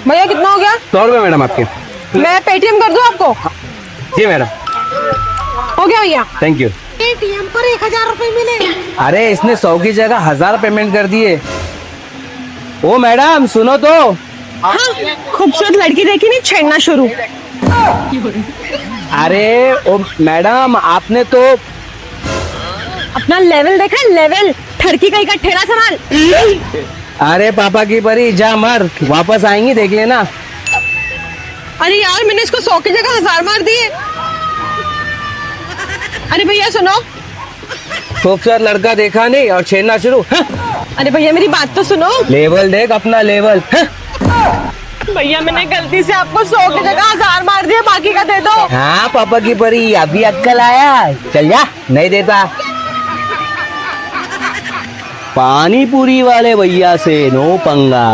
भैया कितना हो गया? 100 रुपये मैडम आपके। मैं पेटीएम कर दूं आपको? जी मैडम। हो गया भैया। Thank you. पेटीएम पर 1000 रुपए मिले। अरे इसने 100 की जगह 1000 पेमेंट कर दिए। ओ मैडम सुनो तो। हाँ, खूबसूरत लड़की देखी नहीं, छेड़ना शुरू। अरे ओ मैडम आपने तो अपना लेवल देखा है? लेवल ठरकी का ठेला संभाल। अरे पापा की परी जा मर, वापस आएंगी देख लेना। अरे यार मैंने इसको 100 की जगह 1000 मार दिए। अरे भैया सुनो। खूबसूरत लड़का देखा नहीं और छेड़ना शुरू। अरे भैया मेरी बात तो सुनो। लेवल देख अपना लेवल। भैया मैंने गलती से आपको 100 की जगह 1000 मार दिए, बाकी का दे दो। हाँ पापा की परी अभी अक्कल आया, चल जा नहीं देता। पानी पूरी वाले भैया से नो पंगा।